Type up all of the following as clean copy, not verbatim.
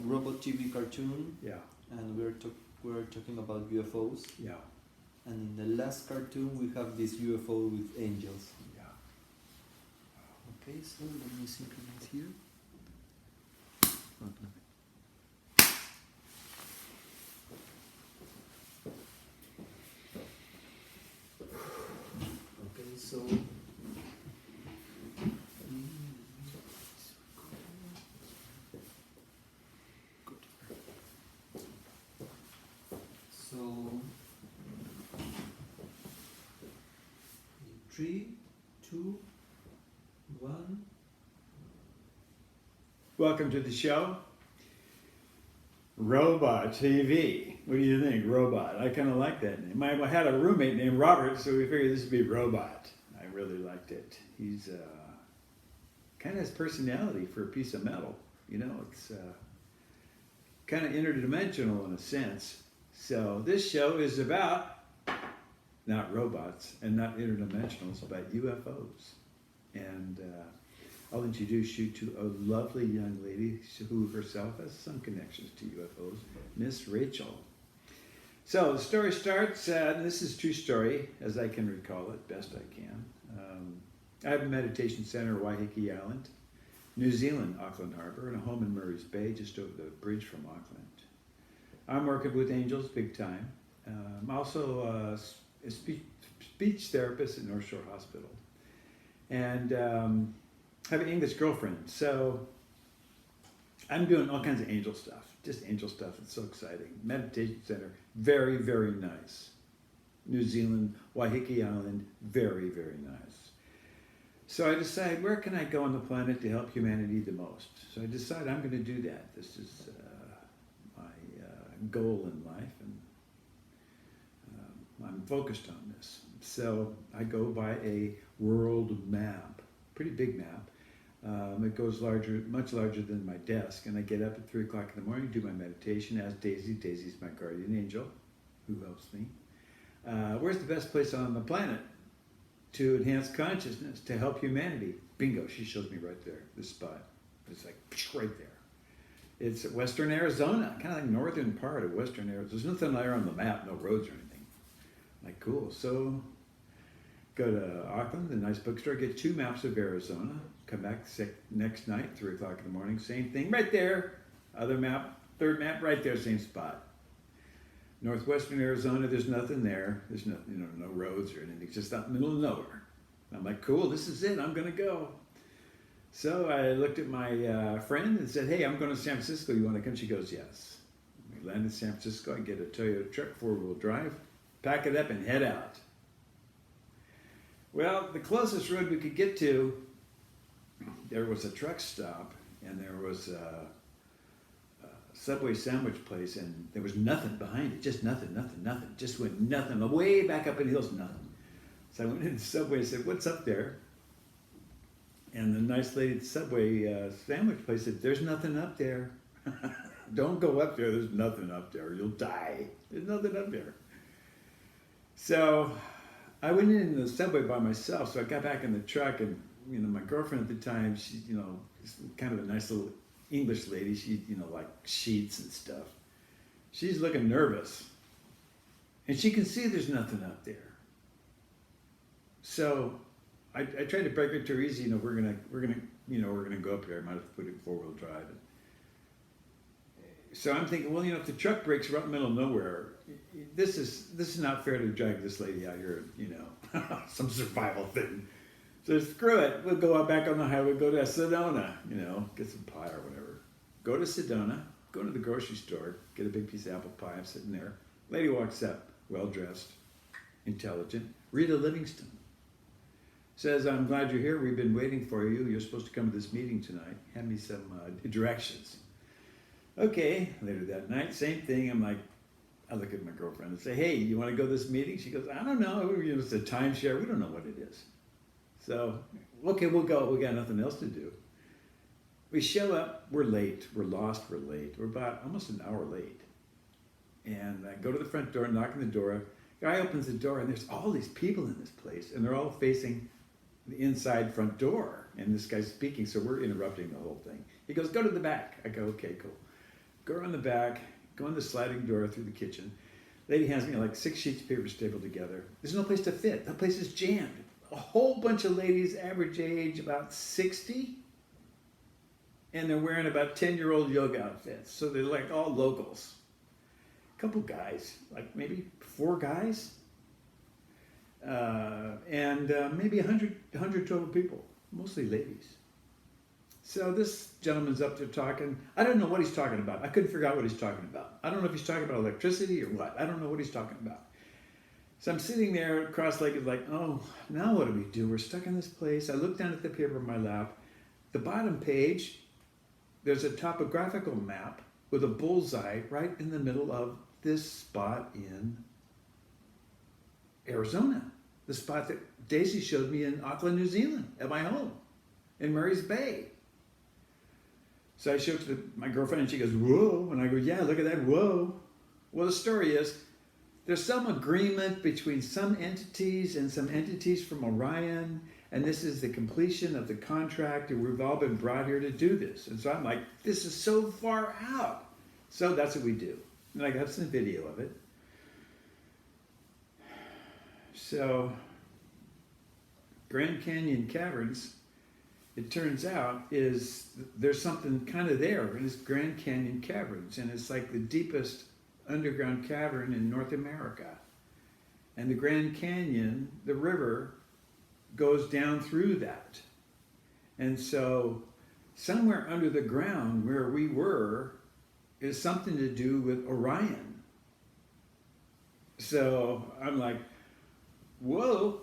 robot TV cartoon, Yeah, and we're talking about UFOs. yeah, And in the last cartoon, we have this UFO with angels. yeah. Okay, so let me synchronize here. Okay, so. So. In 3, 2, 1. Welcome to the show. Robot TV. What do you think, Robot? I kind of like that name. I had a roommate named Robert, so we figured this would be Robot. I really liked it. He's kind of has personality for a piece of metal. You know, it's kind of interdimensional in a sense. So this show is about not robots and not interdimensionals, but UFOs. And I'll introduce you to a lovely young lady who herself has some connections to UFOs, Miss Rachel. So the story starts, this is a true story, as I can recall it, best I can. I have a meditation center in Waiheke Island, New Zealand, Auckland Harbour, and a home in Murray's Bay, just over the bridge from Auckland. I'm working with angels big time. I'm also a speech therapist at North Shore Hospital. And have an English girlfriend, so I'm doing all kinds of angel stuff, just angel stuff. It's so exciting. Meditation center, very, very nice. New Zealand, Waiheke Island, very, very nice. So I decide, where can I go on the planet to help humanity the most? So I decide I'm going to do that. This is my goal in life, and I'm focused on this. So I go by a world map, pretty big map. It goes larger, much larger than my desk, and I get up at 3 o'clock in the morning, do my meditation, ask Daisy. Daisy's my guardian angel, who helps me. Where's the best place on the planet to enhance consciousness, to help humanity? Bingo, she shows me right there, this spot. It's like right there. It's Western Arizona, kind of like northern part of Western Arizona. There's nothing there on the map, no roads or anything. Like, cool. So go to Auckland, the nice bookstore, get 2 maps of Arizona, come back next night, 3 o'clock in the morning, same thing, right there. Other map, third map, right there, same spot. Northwestern Arizona, there's nothing there. There's nothing, no roads or anything, it's just out in the middle of nowhere. I'm like, cool, this is it, I'm gonna go. So I looked at my friend and said, hey, I'm going to San Francisco, you wanna come? She goes, yes. We land in San Francisco, I get a Toyota truck, 4-wheel drive, pack it up and head out. Well, the closest road we could get to, there was a truck stop, and there was a Subway sandwich place, and there was nothing behind it, just nothing, just went nothing, way back up in the hills, nothing. So I went into the Subway and said, what's up there? And the nice lady at the Subway sandwich place said, there's nothing up there. Don't go up there, there's nothing up there, you'll die. There's nothing up there. So I went in the Subway by myself, so I got back in the truck, and my girlfriend at the time, she, kind of a nice little English lady. She, like sheets and stuff. She's looking nervous, and she can see there's nothing up there. So I tried to break it to her easy. We're gonna go up there. I might have to put it in 4-wheel drive. So I'm thinking, well, if the truck breaks right in the middle of nowhere, this is not fair to drag this lady out here, some survival thing. So screw it, we'll go out back on the highway, go to Sedona, get some pie or whatever. Go to Sedona, go to the grocery store, get a big piece of apple pie. I'm sitting there. Lady walks up, well-dressed, intelligent, Rita Livingston. Says, I'm glad you're here, we've been waiting for you. You're supposed to come to this meeting tonight. Hand me some directions. Okay, later that night, same thing. I look at my girlfriend and say, hey, you want to go to this meeting? She goes, I don't know. It's a timeshare. We don't know what it is. So, okay, we'll go. We got nothing else to do. We show up. We're late. We're lost. We're late. We're about almost an hour late. And I go to the front door, knock on the door. Guy opens the door, and there's all these people in this place, and they're all facing the inside front door. And this guy's speaking, so we're interrupting the whole thing. He goes, go to the back. I go, okay, cool. go around the back, go in the sliding door through the kitchen. Lady hands me like 6 sheets of paper stapled together. There's no place to fit. The place is jammed. A whole bunch of ladies, average age about 60, and they're wearing about 10-year-old yoga outfits. So they're like all locals. A couple guys, like maybe 4 guys, and maybe 100 total people, mostly ladies. So this gentleman's up there talking. I don't know what he's talking about. I couldn't figure out what he's talking about. I don't know if he's talking about electricity or what. I don't know what he's talking about. So I'm sitting there cross-legged like, oh, now what do we do? We're stuck in this place. I look down at the paper in my lap. The bottom page, there's a topographical map with a bullseye right in the middle of this spot in Arizona. The spot that Daisy showed me in Auckland, New Zealand, at my home, in Murray's Bay. So I showed it to my girlfriend and she goes, whoa. And I go, yeah, look at that, whoa. Well, the story is, there's some agreement between some entities and some entities from Orion, and this is the completion of the contract, and we've all been brought here to do this. And so I'm like, this is so far out. So that's what we do. And I got some video of it. So, Grand Canyon Caverns, it turns out, is there's something kind of there in this Grand Canyon Caverns, and it's like the deepest underground cavern in North America. And the Grand Canyon, the river, goes down through that. And so somewhere under the ground where we were is something to do with Orion. So I'm like, whoa.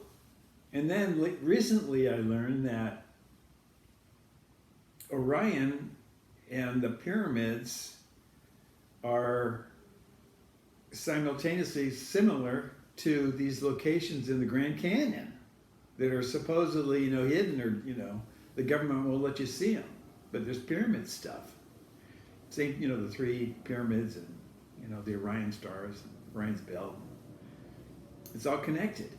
And then recently I learned that Orion and the pyramids are simultaneously similar to these locations in the Grand Canyon that are supposedly, hidden, or, the government won't let you see them. But there's pyramid stuff. Same, the 3 pyramids and, the Orion stars, and Orion's belt. It's all connected.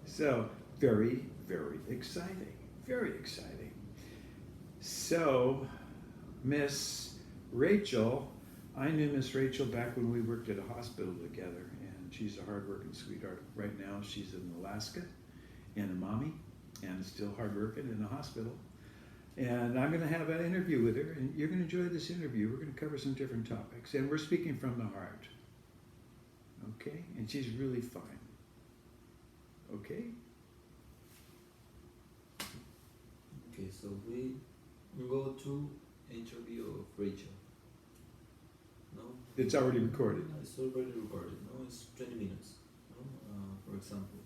So, very, very exciting. Very exciting. So, Miss Rachel, I knew Miss Rachel back when we worked at a hospital together, and she's a hardworking sweetheart. Right now, she's in Alaska, and a mommy, and still hardworking in a hospital. And I'm going to have an interview with her, and you're going to enjoy this interview. We're going to cover some different topics, and we're speaking from the heart. Okay? And she's really fine. Okay? Okay, so we go to interview of Rachel. No? It's already recorded. It's already recorded. No, it's 20 minutes. No? For example.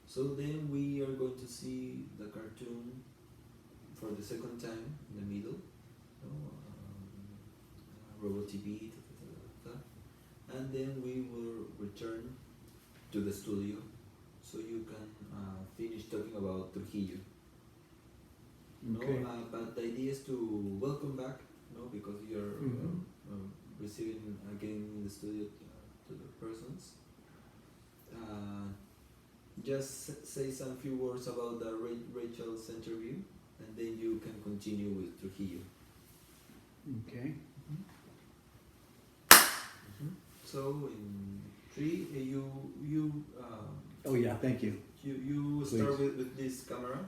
So then we are going to see the cartoon for the second time in the middle. No? Robot TV, and then we will return to the studio so you can finish talking about Trujillo. Okay. No, but the idea is to welcome back, no, because you're receiving again in the studio to the persons. Just say some few words about the Rachel's interview, and then you can continue with Trujillo. Okay. So in 3, you Oh yeah, thank you. you start with this camera,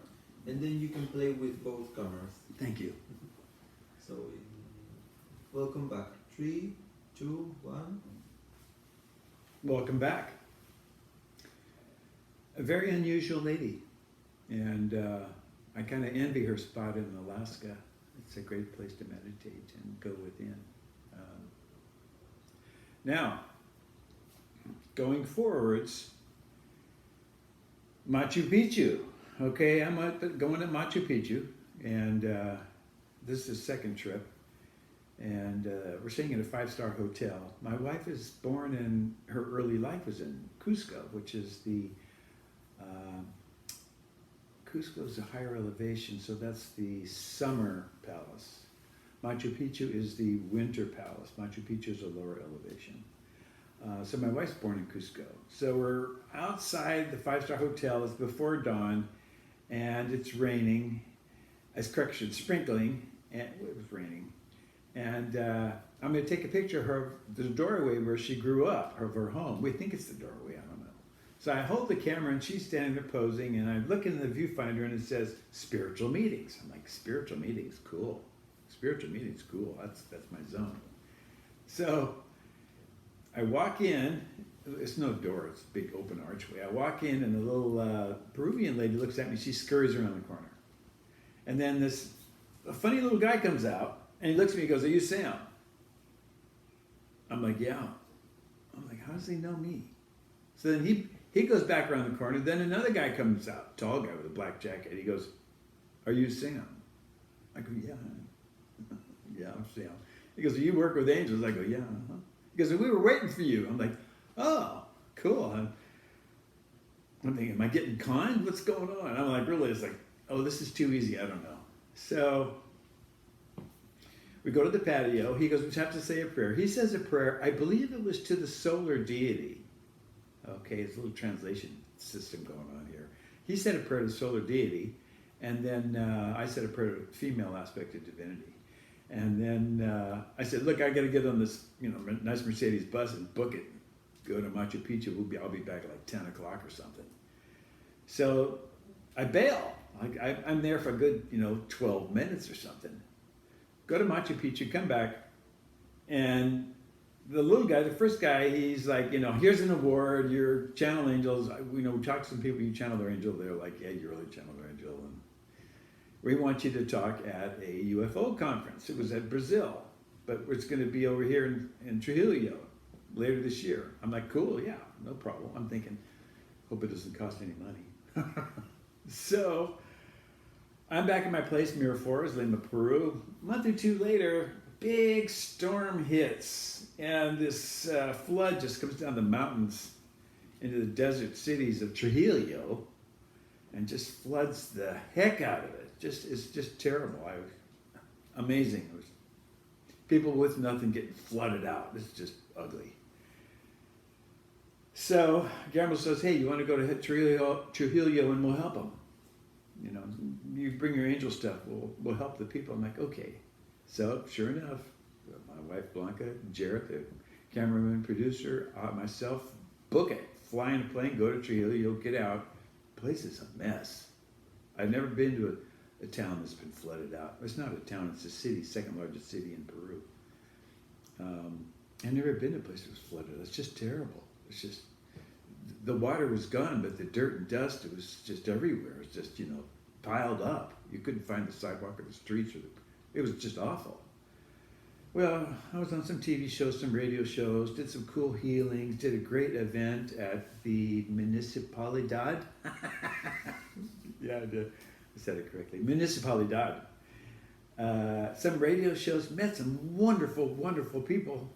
and then you can play with both cameras. Thank you. So welcome back. 3, 2, 1. Welcome back. A very unusual lady, and I kind of envy her spot in Alaska. It's a great place to meditate and go within. Now, going forwards, Machu Picchu. Okay, I'm going to Machu Picchu, and this is the second trip, and we're staying at a 5-star hotel. My wife is born, and her early life was in Cusco, which is the Cusco is a higher elevation, so that's the summer palace. Machu Picchu is the winter palace. Machu Picchu is a lower elevation. So my wife's born in Cusco. So we're outside the 5-star hotel. It's before dawn, and it's raining. It's sprinkling, and it was raining. And I'm going to take a picture of her, the doorway where she grew up, of her home. We think it's the doorway, I don't know. So I hold the camera and she's standing there posing, and I look in the viewfinder and it says spiritual meetings. I'm like, spiritual meetings, cool. Spiritual meetings, cool. That's my zone. So I walk in. It's no door. It's a big open archway. I walk in, and a little Peruvian lady looks at me. She scurries around the corner, and then a funny little guy comes out, and he looks at me. and goes, "Are you Sam?" I'm like, "Yeah." I'm like, "How does he know me?" So then he goes back around the corner. Then another guy comes out, tall guy with a black jacket. He goes, "Are you Sam?" I go, "Yeah." Yeah, I'm Sam. He goes, "Do you work with angels?" I go, "Yeah." Uh-huh. He goes, "We were waiting for you." I'm like, "Oh, cool." I'm thinking, am I getting conned? What's going on? I'm like, really? It's like, oh, this is too easy. I don't know. So we go to the patio. He goes, we have to say a prayer. He says a prayer. I believe it was to the solar deity. Okay, it's a little translation system going on here. He said a prayer to the solar deity, and then I said a prayer to the female aspect of divinity. And then I said, look, I got to get on this, nice Mercedes bus and book it. Go to Machu Picchu. I'll be back at like 10 o'clock or something. So I bail. I'm there for a good, 12 minutes or something. Go to Machu Picchu, come back, and the little guy, the first guy, he's like, here's an award. You're channel angels. We talk to some people. You channel their angel. They're like, yeah, you really channel their angel. And we want you to talk at a UFO conference. It was at Brazil, but it's going to be over here in Trujillo later this year. I'm like, cool, yeah, no problem. I'm thinking, hope it doesn't cost any money. So I'm back at my place, Miraflores, Lima, Peru. A month or two later, big storm hits, and this flood just comes down the mountains into the desert cities of Trujillo and just floods the heck out of it. It's just terrible. Amazing. It was people with nothing getting flooded out. It's just ugly. So Guillermo says, hey, you want to go to Trujillo and we'll help them. You bring your angel stuff, we'll help the people. I'm like, okay. So sure enough, my wife Blanca, Jarrett, the cameraman, producer, myself, book it. Fly in a plane, go to Trujillo, get out. The place is a mess. I've never been to a town that's been flooded out. It's not a town, it's a city, second largest city in Peru. I've never been to a place that was flooded. It's just terrible. It's just, the water was gone, but the dirt and dust, it was just everywhere. It was just, piled up. You couldn't find the sidewalk or the streets. It was just awful. Well, I was on some TV shows, some radio shows, did some cool healings, did a great event at the Municipalidad. Yeah, I did. I said it correctly. Municipalidad. Some radio shows, met some wonderful, wonderful people.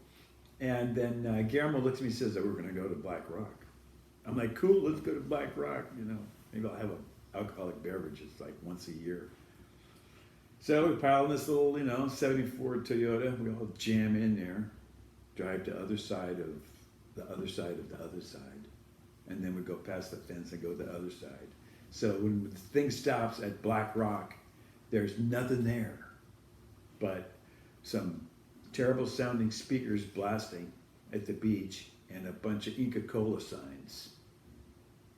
And then Guillermo looks at me and says that we're going to go to Black Rock. I'm like, cool, let's go to Black Rock. Maybe I'll have an alcoholic beverage. It's like once a year. So we pile in this little, 74 Toyota. We all jam in there, drive to the other side of the other side of the other side. And then we go past the fence and go to the other side. So when the thing stops at Black Rock, there's nothing there but some terrible sounding speakers blasting at the beach and a bunch of Inca Cola signs.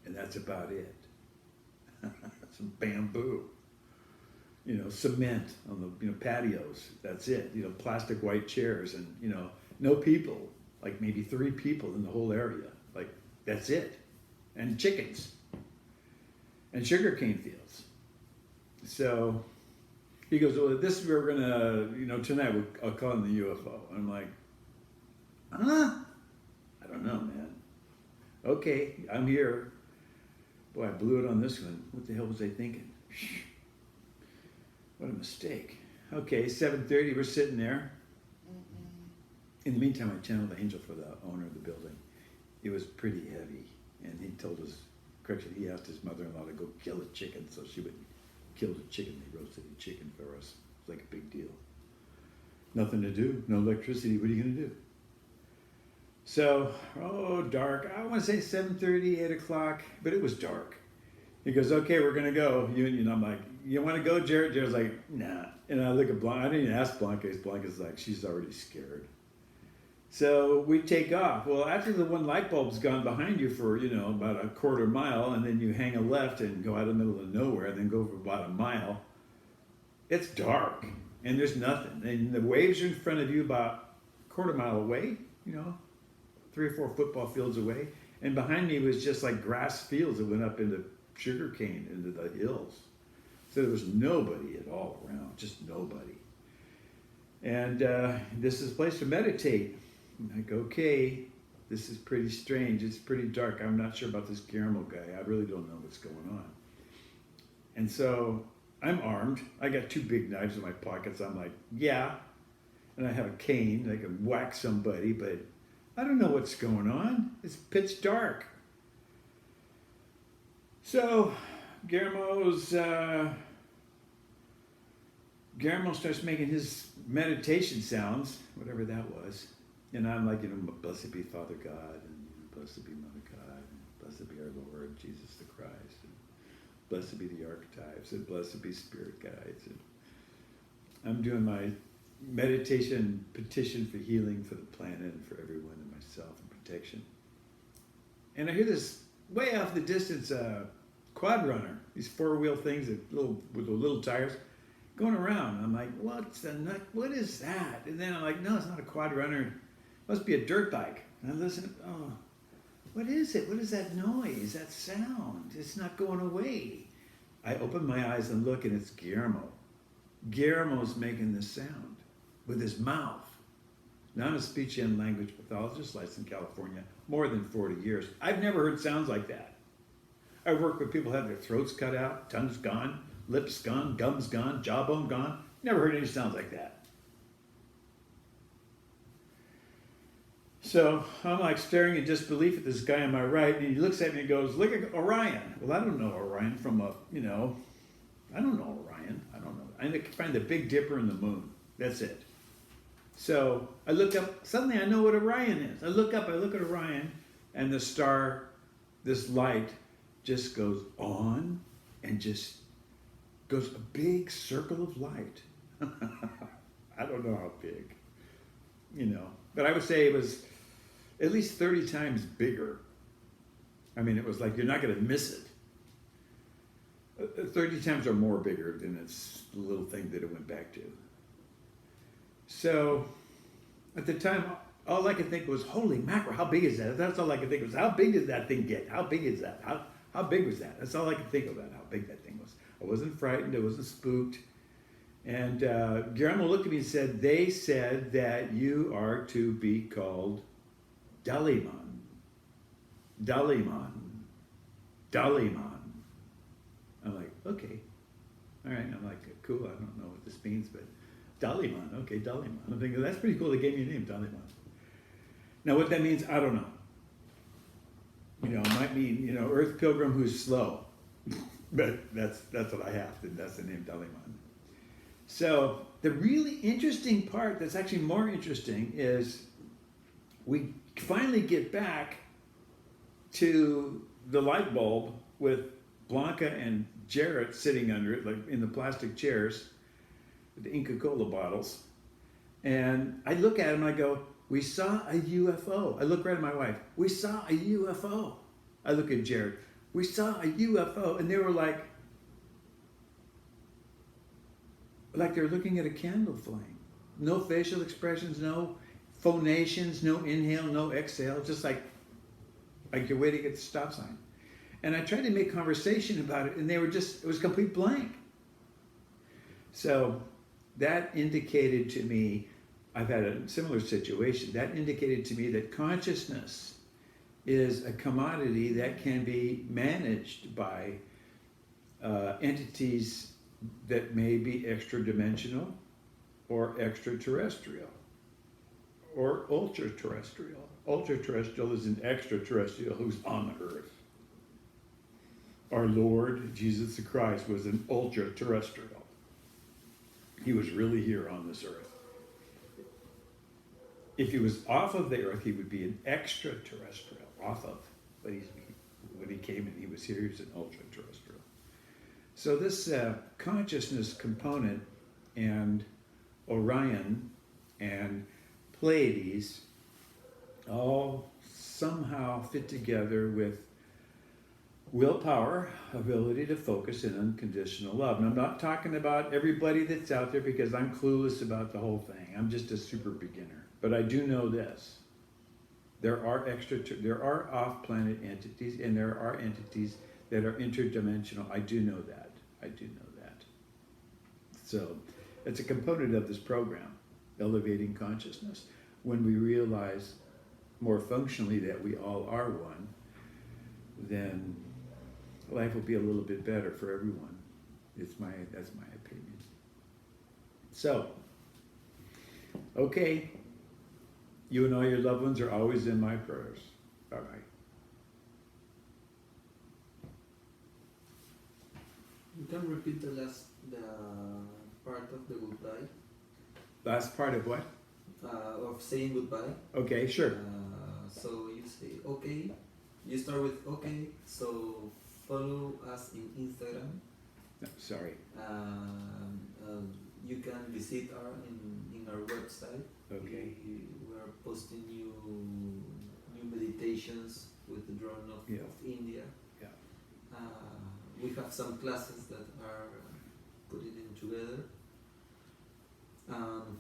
And that's about it. Some bamboo. Cement on the patios. That's it. Plastic white chairs and no people. Like maybe 3 people in the whole area. Like that's it. And chickens. And sugarcane fields. So he goes, well, this we're gonna, tonight I'll call in the UFO. And I'm like, huh? I don't know, man. Okay, I'm here. Boy, I blew it on this one. What the hell was I thinking? What a mistake. Okay, 7:30, we're sitting there. In the meantime, I channeled the angel for the owner of the building. It was pretty heavy, and he told us, he asked his mother-in-law to go kill a chicken, so she would kill the chicken. They roasted a chicken for us. It was like a big deal. Nothing to do, no electricity. What are you going to do? So, dark. I want to say 7:30, 8 o'clock, but it was dark. He goes, okay, we're going to go. And I'm like, you want to go, Jared? Jared's like, nah. And I look at Blanca. I didn't even ask Blanca. Blanca's like, she's already scared. So we take off. Well, after the one light bulb's gone behind you for, about a quarter mile, and then you hang a left and go out in the middle of nowhere, and then go for about a mile, it's dark, and there's nothing. And the waves are in front of you about a quarter mile away, 3 or 4 football fields away. And behind me was just like grass fields that went up into sugarcane, into the hills. So there was nobody at all around, just nobody. And this is a place to meditate. I'm like, okay, this is pretty strange. It's pretty dark. I'm not sure about this Guillermo guy. I really don't know what's going on. And so I'm armed. I got 2 big knives in my pockets. I'm like, yeah. And I have a cane. I can whack somebody, but I don't know what's going on. It's pitch dark. So Guillermo starts making his meditation sounds, whatever that was. And I'm like, blessed be Father God, and blessed be Mother God, and blessed be our Lord Jesus the Christ, and blessed be the archetypes, and blessed be spirit guides. And I'm doing my meditation petition for healing for the planet and for everyone and myself and protection. And I hear this way off the distance quad runner, these 4-wheel things with the little tires going around. I'm like, what is that? And then I'm like, no, it's not a quad runner. It must be a dirt bike. And I listen, oh, what is it? What is that noise, that sound? It's not going away. I open my eyes and look, and it's Guillermo. Guillermo's making this sound with his mouth. Now, I'm a speech and language pathologist licensed in California, more than 40 years. I've never heard sounds like that. I've worked with people who have their throats cut out, tongues gone, lips gone, gums gone, jawbone gone. Never heard any sounds like that. So I'm like staring in disbelief at this guy on my right, and he looks at me and goes, look at Orion. Well, I don't know Orion from I don't know Orion. I don't know. I can find the Big Dipper and the moon. That's it. So I look up, suddenly I know what Orion is. I look up, I look at Orion, and the star, this light, just goes on and just goes a big circle of light. I don't know how big, but I would say it was at least 30 times bigger. I mean, it was like, you're not going to miss it. 30 times or more bigger than its little thing that it went back to. So at the time, all I could think was, holy mackerel, how big is that? That's all I could think was, how big did that thing get? How big is that? How big was that? That's all I could think about, how big that thing was. I wasn't frightened. I wasn't spooked. And Guillermo looked at me and said, they said that you are to be called Daliman. Daliman. Daliman. I'm like, okay. All right. I'm like, cool. I don't know what this means, but Daliman. Okay, Daliman. I'm thinking, that's pretty cool. They gave me a name, Daliman. Now, what that means, I don't know. It might mean, Earth Pilgrim who's slow. But that's what I have, and that's the name Daliman. So the really interesting part, that's actually more interesting, is we finally get back to the light bulb with Blanca and Jarrett sitting under it, like in the plastic chairs, with the Inca Cola bottles. And I look at him and I go, we saw a UFO. I look right at my wife. We saw a UFO. I look at Jared. We saw a UFO. And they were like they're looking at a candle flame. No facial expressions, no phonations, no inhale, no exhale. Just like you're waiting at the stop sign. And I tried to make conversation about it, and it was complete blank. So that indicated to me, I've had a similar situation, that indicated to me that consciousness is a commodity that can be managed by entities that may be extra-dimensional or extraterrestrial or ultra-terrestrial. Ultra-terrestrial is an extraterrestrial who's on the earth. Our Lord Jesus the Christ was an ultra-terrestrial. He was really here on this earth. If he was off of the earth, he would be an extraterrestrial, off of. But when he came and he was here, he was an ultra-terrestrial. So this consciousness component and Orion and Pleiades all somehow fit together with willpower, ability to focus, and unconditional love. And I'm not talking about everybody that's out there because I'm clueless about the whole thing. I'm just a super beginner. But I do know this. There are off-planet entities, and there are entities that are interdimensional. I do know that. So it's a component of this program, elevating consciousness. When we realize more functionally that we all are one, then life will be a little bit better for everyone. That's my opinion. So, okay, you and all your loved ones are always in my prayers. Bye-bye. You can repeat the part of the goodbye, Last part of what? of saying goodbye. Okay, sure. So you say okay. You start with okay. So follow us in Instagram. No, sorry. You can visit in our website. Okay. We are posting new meditations with the drone of India. Yeah. We have some classes that are putting in together.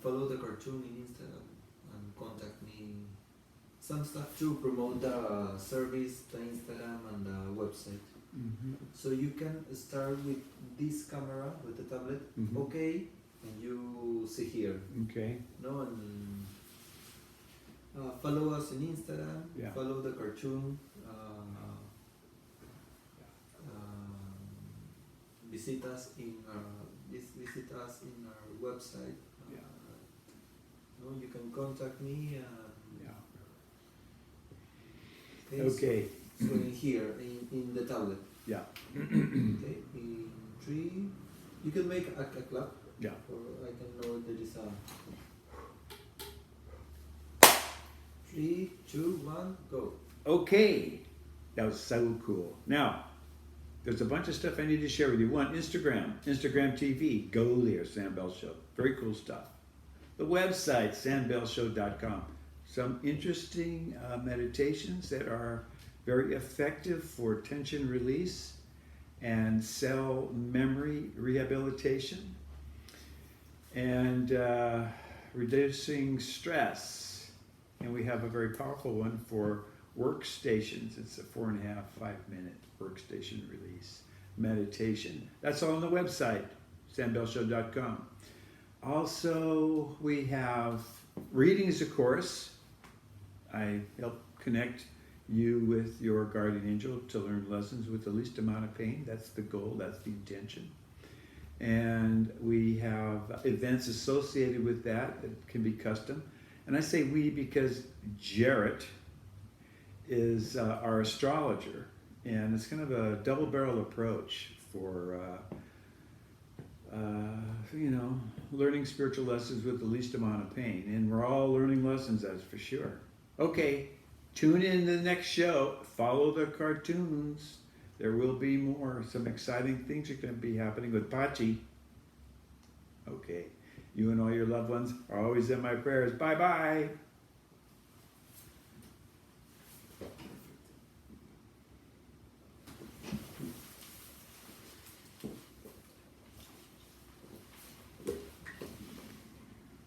Follow the cartoon in Instagram and contact me. Some stuff to promote the service, the Instagram and the website. Mm-hmm. So you can start with this camera, with the tablet, Mhm. okay, and you see here, Okay. no, and follow us on Instagram, Yeah. follow the cartoon, visit us in our website. Yeah. No, you can contact me. Yeah. Okay. So in here, in the tablet. Yeah. Okay, in 3, you can make a clap. Yeah. Or I can know there is a 3, 2, 1, go. Okay. That was so cool. Now, there's a bunch of stuff I need to share with you. One, Instagram TV, go there, Sam Bell Show. Very cool stuff. The website, sambellshow.com. Some interesting meditations that are very effective for tension release and cell memory rehabilitation and reducing stress. And we have a very powerful one for workstations. It's a 4.5, 5-minute workstation release meditation. That's all on the website, sambellshow.com. Also, we have readings, of course. I help connect you with your guardian angel to learn lessons with the least amount of pain. That's the goal, that's the intention. And we have events associated with that that can be custom. And I say we because Jarrett is our astrologer, and it's kind of a double-barrel approach for learning spiritual lessons with the least amount of pain. And we're all learning lessons, that's for sure. Okay, tune in to the next show. Follow the cartoons. There will be more. Some exciting things are going to be happening with Pachi. Okay, you and all your loved ones are always in my prayers. Bye-bye.